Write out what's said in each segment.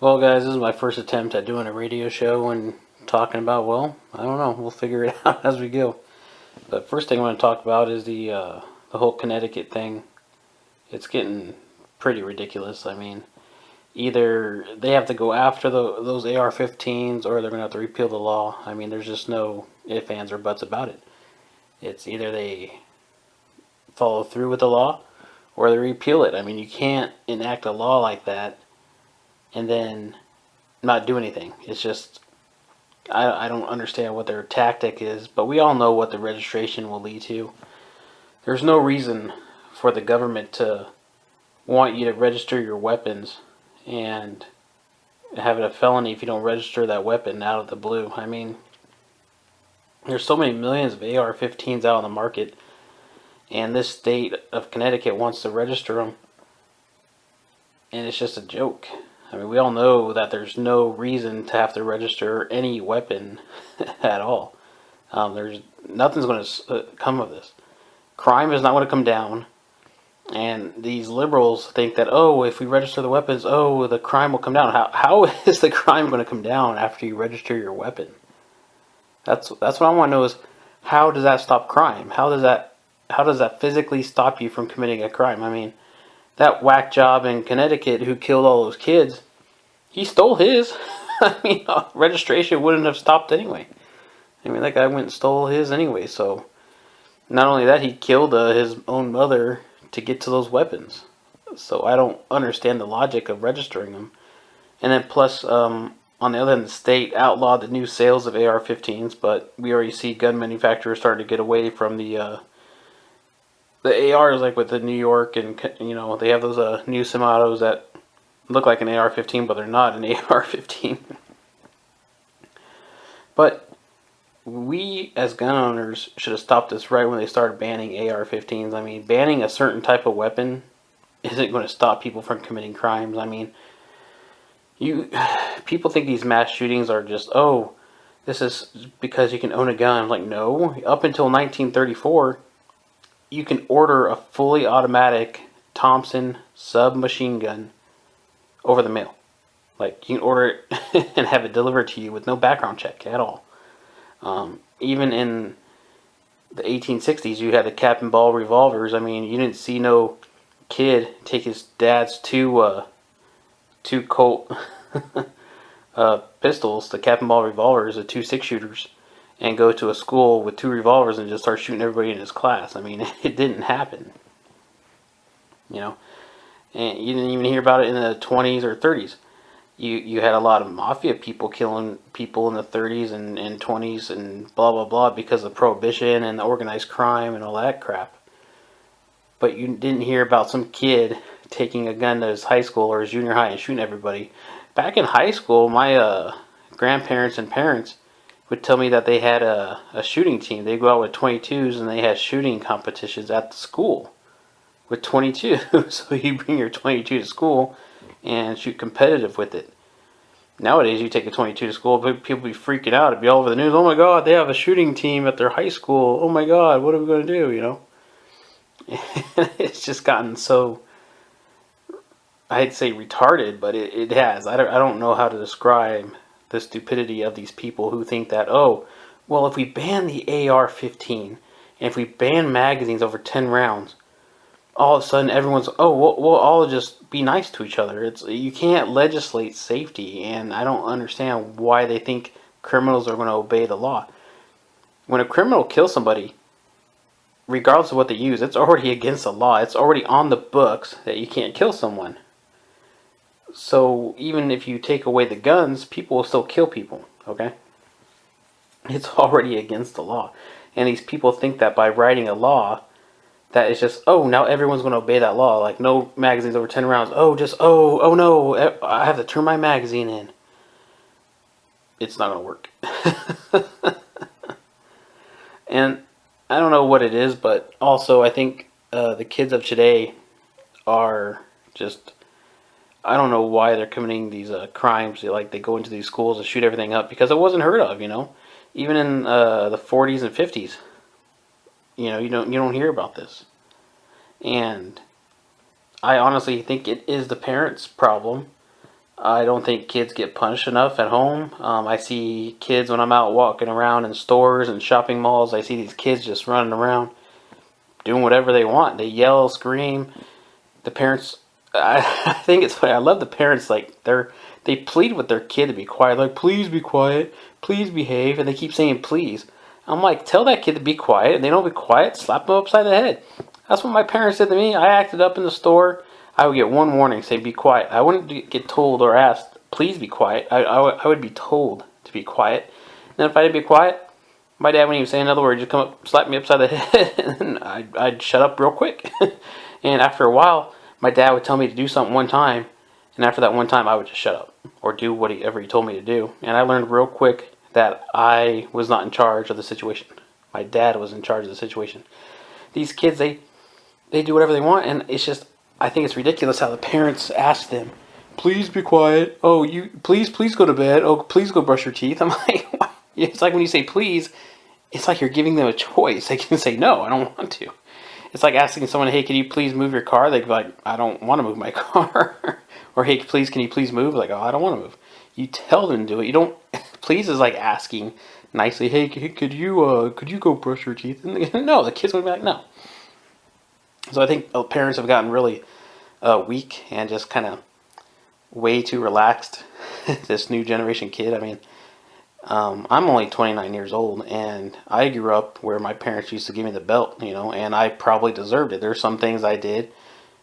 Well, guys, this is my first attempt at doing a radio show and talking about, well, I don't know. We'll figure it out as we go. The first thing I want to talk about is the whole Connecticut thing. It's getting pretty ridiculous. I mean, either they have to go after those AR-15s or they're going to have to repeal the law. I mean, there's just no ifs, ands, or buts about it. It's either they follow through with the law or they repeal it. I mean, you can't enact a law like that and then not do anything. It's just I don't understand what their tactic is, but we all know what the registration will lead to. There's no reason for the government to want you to register your weapons and have it a felony if you don't register that weapon out of the blue. I mean, there's so many millions of AR-15s out on the market, and this state of Connecticut wants to register them, and it's just a joke. I mean, we all know that there's no reason to have to register any weapon at all. There's nothing's going to come of this. Crime is not going to come down, and these liberals think that, oh, if we register the weapons, oh, the crime will come down. How is the crime going to come down after you register your weapon? That's what I want to know is, how does that stop crime? How does that physically stop you from committing a crime? I mean, that whack job in Connecticut who killed all those kids, he stole his. I mean, registration wouldn't have stopped anyway. I mean, that guy went and stole his anyway. So not only that, he killed his own mother to get to those weapons. So I don't understand the logic of registering them. And then plus, on the other hand, the state outlawed the new sales of AR-15s, but we already see gun manufacturers starting to get away from the ARs, like with the New York, and they have those new semi-autos that look like an AR-15, but they're not an AR-15. But we, as gun owners, should have stopped this right when they started banning AR-15s. I mean, banning a certain type of weapon isn't going to stop people from committing crimes. I mean, people think these mass shootings are just, oh, this is because you can own a gun. I'm like, no. Up until 1934, you can order a fully automatic Thompson submachine gun over the mail. Like, you can order it and have it delivered to you with no background check at all. Even in the 1860s, you had the cap and ball revolvers. I mean, you didn't see no kid take his dad's two Colt pistols, the cap and ball revolvers, the two 6-shooters, and go to a school with two revolvers and just start shooting everybody in his class. I mean, it didn't happen. You know, and you didn't even hear about it in the 20s or 30s. You had a lot of mafia people killing people in the 30s and 20s and blah blah blah because of prohibition and the organized crime and all that crap. But you didn't hear about some kid taking a gun to his high school or his junior high and shooting everybody. Back in high school, my grandparents and parents would tell me that they had a shooting team. They go out with 22s and they had shooting competitions at the school with 22. So you bring your 22 to school and shoot competitive with it. Nowadays, you take a 22 to school, people be freaking out. It'd be all over the news. Oh my God, they have a shooting team at their high school. Oh my God, what are we going to do? It's just gotten so, I'd say retarded, but it has. I don't know how to describe the stupidity of these people who think that, oh, well, if we ban the AR-15 and if we ban magazines over 10 rounds, all of a sudden everyone's, oh, we'll all just be nice to each other. You can't legislate safety, and I don't understand why they think criminals are going to obey the law. When a criminal kills somebody, regardless of what they use, it's already against the law. It's already on the books that you can't kill someone. So even if you take away the guns, people will still kill people, okay? It's already against the law. And these people think that by writing a law, that is just, oh, now everyone's going to obey that law. Like, no magazines over 10 rounds. Oh no, I have to turn my magazine in. It's not going to work. And I don't know what it is, but also I think the kids of today are just, I don't know why they're committing these crimes. They go into these schools and shoot everything up because it wasn't heard of, Even in the 40s and 50s, you don't hear about this. And I honestly think it is the parents' problem I don't think kids get punished enough at home. I see kids when I'm out walking around in stores and shopping malls. I see these kids just running around doing whatever they want. They yell, scream. The parents, I think it's funny. I love the parents. Like they plead with their kid to be quiet. Like, please be quiet, please behave, and they keep saying please. I'm like, tell that kid to be quiet. And they don't be quiet, slap them upside the head. That's what my parents did to me. I acted up in the store. I would get one warning, say be quiet. I wouldn't get told or asked, please be quiet. I would be told to be quiet. And then if I didn't be quiet, my dad wouldn't even say another word. He'd come up, slap me upside the head, and I'd shut up real quick. And after a while, my dad would tell me to do something one time, and after that one time, I would just shut up or do whatever he told me to do. And I learned real quick that I was not in charge of the situation. My dad was in charge of the situation. These kids, they do whatever they want, and it's just, I think it's ridiculous how the parents ask them, please be quiet. Oh, you please go to bed. Oh, please go brush your teeth. I'm like, what? It's like when you say please, it's like you're giving them a choice. They can say no, I don't want to. It's like asking someone, hey, can you please move your car? They'd be like, I don't want to move my car. Or hey, please, can you please move? Like, oh, I don't want to move. You tell them to do it. You don't. Please is like asking nicely, hey, could you go brush your teeth? And no, the kids would be like, no. So I think parents have gotten really weak and just kind of way too relaxed. This new generation kid. I mean, I'm only 29 years old, and I grew up where my parents used to give me the belt, and I probably deserved it. There's some things I did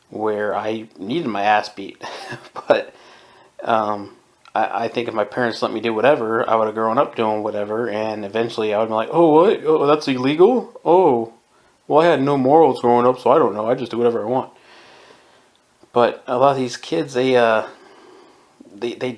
where I needed my ass beat, but I think if my parents let me do whatever, I would have grown up doing whatever, and eventually I would be like, oh, what? Oh, that's illegal? Oh, well, I had no morals growing up, so I don't know. I just do whatever I want. But a lot of these kids, they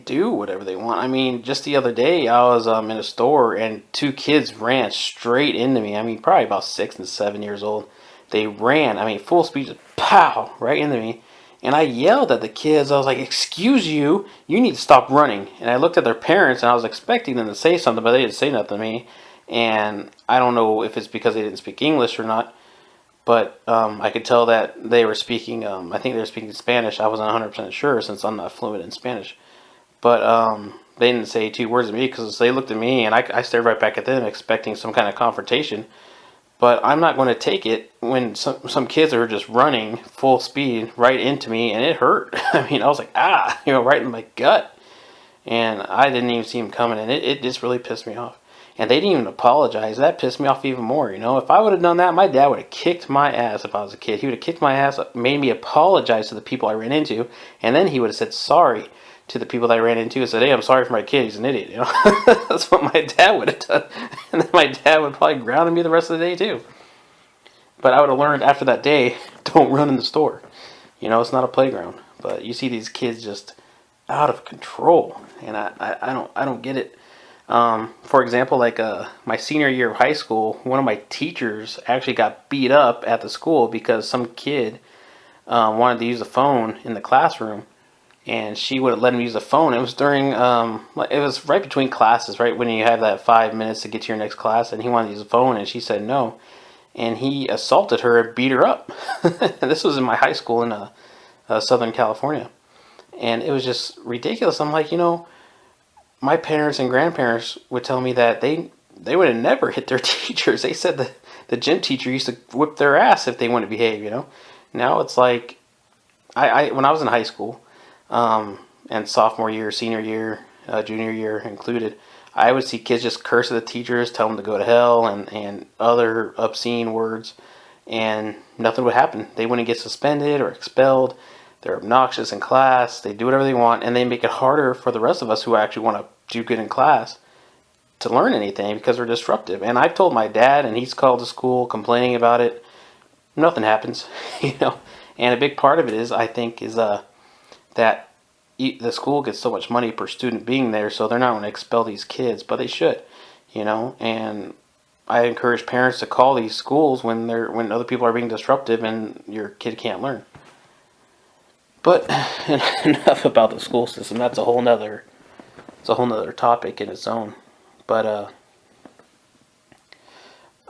do whatever they want. I mean, just the other day, I was in a store, and two kids ran straight into me. I mean, probably about 6 and 7 years old. They ran, I mean, full speed, just pow, right into me. And I yelled at the kids. I was like, excuse you, you need to stop running. And I looked at their parents, and I was expecting them to say something, but they didn't say nothing to me. And I don't know if it's because they didn't speak English or not, but I could tell that they were speaking, I think they were speaking Spanish. I wasn't 100% sure since I'm not fluent in Spanish. But they didn't say 2 words to me because they looked at me, and I stared right back at them expecting some kind of confrontation. But I'm not going to take it when some kids are just running full speed right into me, and it hurt. I mean, I was like, right in my gut. And I didn't even see him coming, and it just really pissed me off. And they didn't even apologize. That pissed me off even more, If I would have done that, my dad would have kicked my ass if I was a kid. He would have kicked my ass, made me apologize to the people I ran into, and then he would have said sorry to the people that I ran into and said, hey, I'm sorry for my kid. He's an idiot, That's what my dad would have done. And then my dad would probably ground me the rest of the day, too. But I would have learned after that day, don't run in the store. It's not a playground. But you see these kids just out of control, and I don't get it. For example, like my senior year of high school, one of my teachers actually got beat up at the school because some kid wanted to use a phone in the classroom, and she would let him use the phone. It was during, it was right between classes, right when you have that 5 minutes to get to your next class, and he wanted to use the phone, and she said no, and he assaulted her and beat her up. And this was in my high school in Southern California, and it was just ridiculous. I'm like, my parents and grandparents would tell me that they would have never hit their teachers. They said that the gym teacher used to whip their ass if they wouldn't behave, Now it's like, when I was in high school, and sophomore year, senior year, junior year included, I would see kids just curse at the teachers, tell them to go to hell, and other obscene words, and nothing would happen. They wouldn't get suspended or expelled. They're obnoxious in class. They do whatever they want, and they make it harder for the rest of us who actually want to do good in class to learn anything because they're disruptive. And I've told my dad, and he's called the school complaining about it. Nothing happens, And a big part of it is, I think, is that the school gets so much money per student being there, so they're not going to expel these kids, but they should, And I encourage parents to call these schools when other people are being disruptive and your kid can't learn. But enough about the school system. That's a whole nother topic in its own. But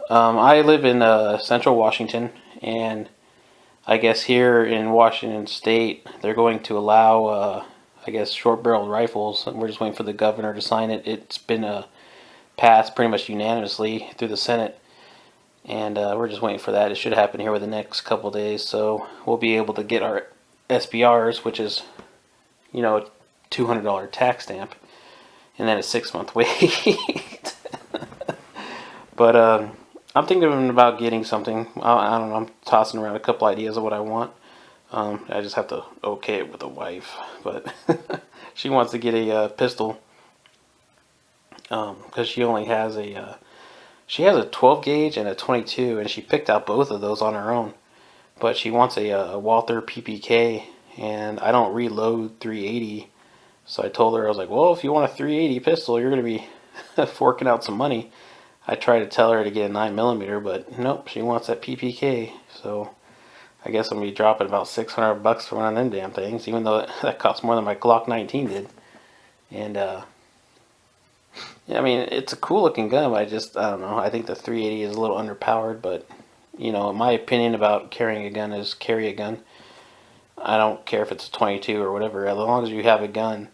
I live in Central Washington, and I guess here in Washington State they're going to allow I guess, short-barreled rifles. We're just waiting for the governor to sign it. It's been passed pretty much unanimously through the Senate, and we're just waiting for that. It should happen here within the next couple of days, so we'll be able to get our SBRs, which is, a $200 tax stamp, and then a 6-month wait. But I'm thinking about getting something. I don't know. I'm tossing around a couple ideas of what I want. I just have to okay it with the wife, but she wants to get a pistol because she only has she has a 12 gauge and a 22, and she picked out both of those on her own. But she wants a Walther PPK, and I don't reload 380. So I told her, I was like, well, if you want a 380 pistol, you're going to be forking out some money. I tried to tell her to get a 9mm, but nope, she wants that PPK. So I guess I'm going to be dropping about $600 for one of them damn things, even though that costs more than my Glock 19 did. And yeah, I mean, it's a cool looking gun, but I don't know. I think the 380 is a little underpowered, but my opinion about carrying a gun is carry a gun. I don't care if it's a 22 or whatever. As long as you have a gun,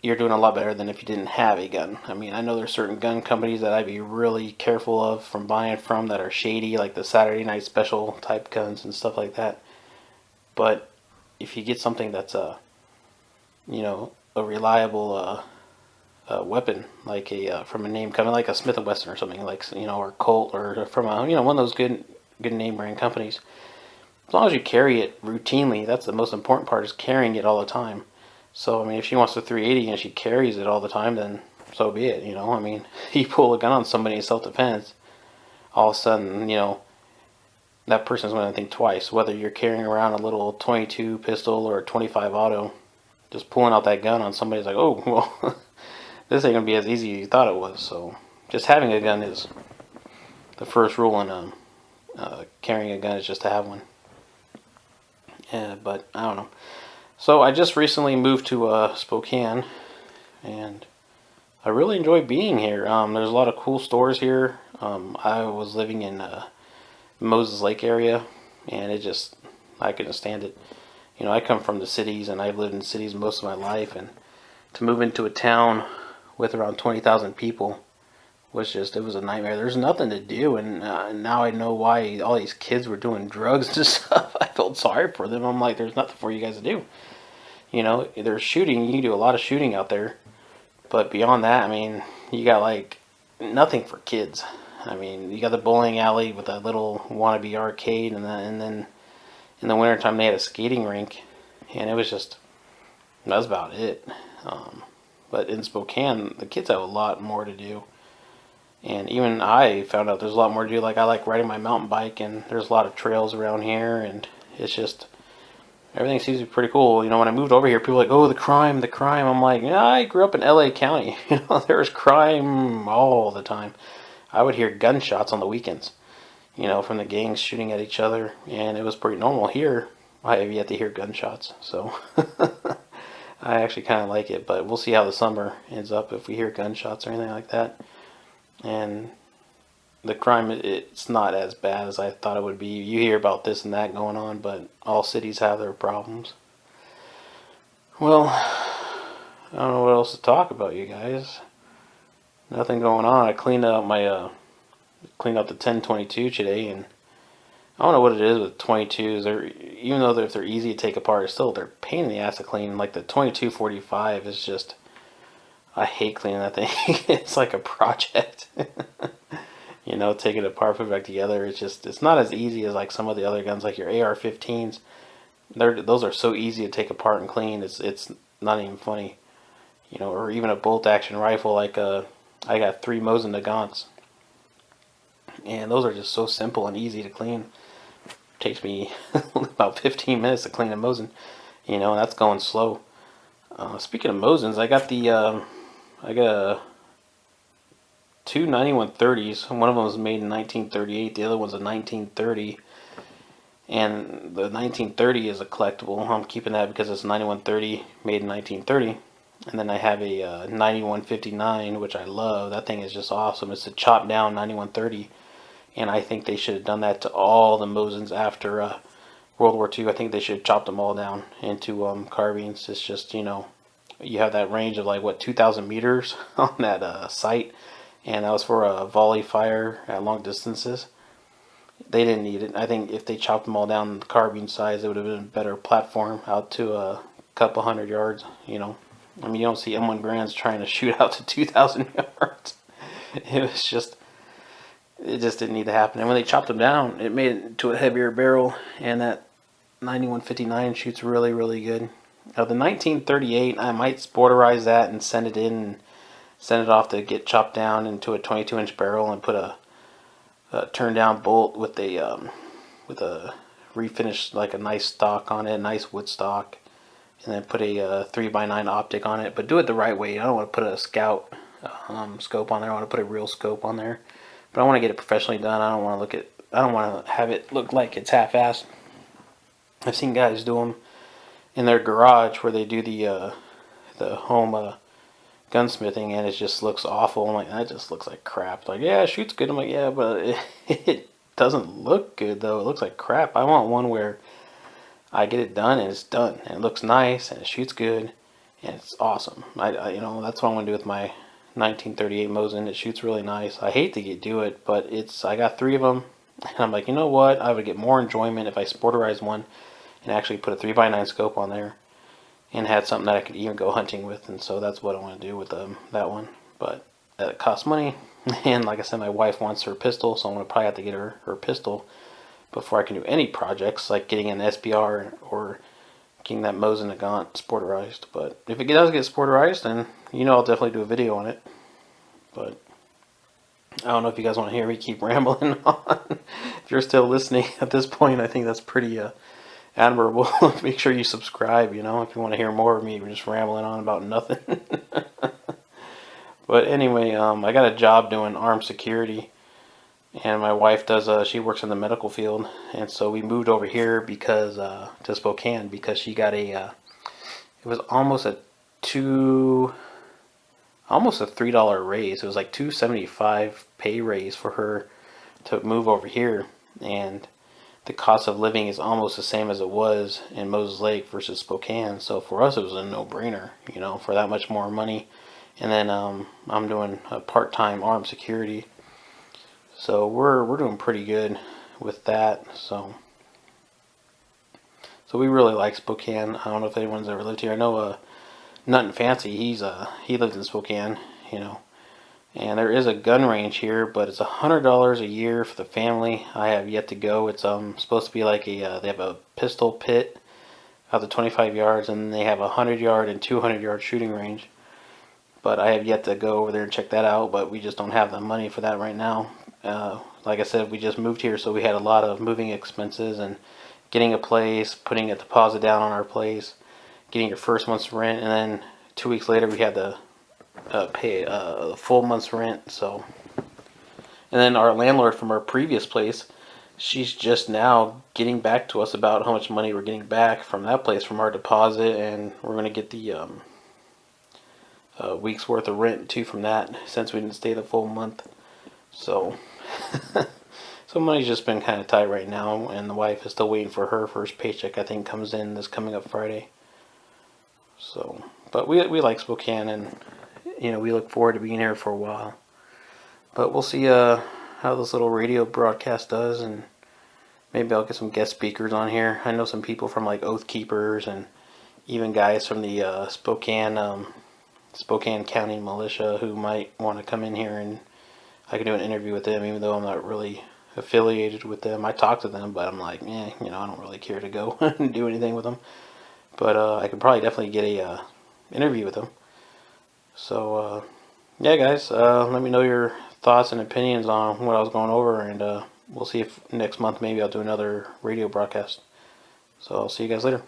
you're doing a lot better than if you didn't have a gun. I mean, I know there's certain gun companies that I'd be really careful of from buying from that are shady, like the Saturday Night Special type guns and stuff like that. But if you get something that's a reliable weapon, like from a name company, like a Smith & Wesson or something, like or Colt, or from a one of those good name brand companies. As long as you carry it routinely, that's the most important part, is carrying it all the time. So I mean, if she wants the 380 and she carries it all the time, then so be it. I mean, you pull a gun on somebody in self-defense, all of a sudden, that person's going to think twice whether you're carrying around a little 22 pistol or a 25 auto. Just pulling out that gun on somebody's like, oh well. This ain't going to be as easy as you thought it was. So just having a gun is the first rule in carrying a gun, is just to have one. Yeah, but I don't know. So I just recently moved to Spokane, and I really enjoy being here. There's a lot of cool stores here. I was living in Moses Lake area, and I couldn't stand it. I come from the cities, and I've lived in cities most of my life, and to move into a town with around 20,000 people it was a nightmare. There's nothing to do, and now I know why all these kids were doing drugs and stuff. I felt sorry for them. I'm like, there's nothing for you guys to do. There's shooting. You can do a lot of shooting out there, but beyond that, I mean, you got like nothing for kids. I mean, you got the bowling alley with that little wannabe arcade, and then in the wintertime they had a skating rink, and that was about it. But in Spokane, the kids have a lot more to do. And even I found out there's a lot more to do. Like, I like riding my mountain bike, and there's a lot of trails around here, and it's just, everything seems to be pretty cool. When I moved over here, people were like, oh, the crime. I'm like, yeah, I grew up in LA County. There was crime all the time. I would hear gunshots on the weekends, from the gangs shooting at each other, and it was pretty normal. Here, I have yet to hear gunshots, so I actually kind of like it, but we'll see how the summer ends up if we hear gunshots or anything like that. And the crime, it's not as bad as I thought it would be. You hear about this and that going on, but all cities have their problems. Well, I don't know what else to talk about, you guys. Nothing going on. I cleaned out the 1022 today, and I don't know what it is with 22s. Even though if they're easy to take apart, they're a pain in the ass to clean. Like the 2245 is just, I hate cleaning that thing. It's like a project. Taking it apart, put it back together. It's not as easy as like some of the other guns, like your AR-15s. Those are so easy to take apart and clean. It's not even funny. Or even a bolt action rifle. Like I got 3 Mosin Nagants, and those are just so simple and easy to clean. It takes me about 15 minutes to clean a Mosin, and that's going slow. Speaking of Mosins, I got two 9130s. One of them was made in 1938. The other one's a 1930. And the 1930 is a collectible. I'm keeping that because it's 9130 made in 1930. And then I have a 9159, which I love. That thing is just awesome. It's a chopped down 9130. And I think they should have done that to all the Mosins after World War II, I think they should have chopped them all down into carbines. It's just, you know, you have that range of like what 2,000 meters on that site, and that was for a volley fire at long distances. They didn't need it. I think if they chopped them all down the carbine size, it would have been a better platform out to a couple hundred yards. You know, I mean, you don't see M1 Grands trying to shoot out to 2,000 yards. It just didn't need to happen. And when they chopped them down, it made it to a heavier barrel, and that 9159 shoots really, really good. Now the 1938, I might sporterize that and send it in and send it off to get chopped down into a 22-inch barrel and put a turn down bolt with a refinished, like a nice stock on it, nice wood stock, and then put a 3x9 optic on it. But do it the right way. I don't want to put a scout scope on there. I want to put a real scope on there. But I want to get it professionally done. I don't want to have it look like it's half-assed. I've seen guys do them in their garage where they do the home gunsmithing, and it just looks awful. I'm like, that just looks like crap. Like, yeah, it shoots good. I'm like, yeah, but it doesn't look good though. It looks like crap. I want one where I get it done and it's done, and it looks nice and it shoots good and it's awesome. I you know, that's what I'm gonna do with my 1938 Mosin. It shoots really nice. I hate to do it, but I got 3 of them, and I'm like, you know what? I would get more enjoyment if I sporterized one and actually put a 3x9 scope on there and had something that I could even go hunting with. And so that's what I want to do with that one. But it costs money, and like I said, my wife wants her pistol, so I'm going to probably have to get her pistol before I can do any projects like getting an SBR or getting that Mosin Nagant sporterized. But if it does get sporterized, then you know I'll definitely do a video on it. But I don't know if you guys want to hear me keep rambling on. If you're still listening at this point, I think that's pretty admirable. Make sure you subscribe, you know, if you want to hear more of me just rambling on about nothing. But anyway, I got a job doing armed security, and my wife does, she works in the medical field, and so we moved over here because, to Spokane, because she got it was almost a $3 raise. It was like $275 pay raise for her to move over here, and the cost of living is almost the same as it was in Moses Lake versus Spokane. So for us, it was a no-brainer, you know, for that much more money. And then I'm doing a part-time armed security, so we're doing pretty good with that. So we really like Spokane. I don't know if anyone's ever lived here. I know Nothing Fancy. He lived in Spokane, you know. And there is a gun range here, but it's $100 a year for the family. I have yet to go. It's supposed to be like they have a pistol pit out to 25 yards, and they have a 100-yard and 200-yard shooting range. But I have yet to go over there and check that out, but we just don't have the money for that right now. Like I said, we just moved here, so we had a lot of moving expenses and getting a place, putting a deposit down on our place, getting your first month's rent, and then 2 weeks later we had to pay a full month's rent. So, and then our landlord from our previous place, she's just now getting back to us about how much money we're getting back from that place from our deposit, and we're going to get the week's worth of rent too from that, since we didn't stay the full month. So so money's just been kind of tight right now, and the wife is still waiting for her first paycheck. I think comes in this coming up Friday. So, but we like Spokane, and you know, we look forward to being here for a while. But we'll see how this little radio broadcast does, and maybe I'll get some guest speakers on here. I know some people from like Oath Keepers, and even guys from the Spokane County Militia who might want to come in here, and I can do an interview with them, even though I'm not really affiliated with them. I talk to them, but I'm like, you know, I don't really care to go and do anything with them. But I could probably definitely get a interview with them. So yeah, guys, let me know your thoughts and opinions on what I was going over, and we'll see if next month maybe I'll do another radio broadcast. So I'll see you guys later.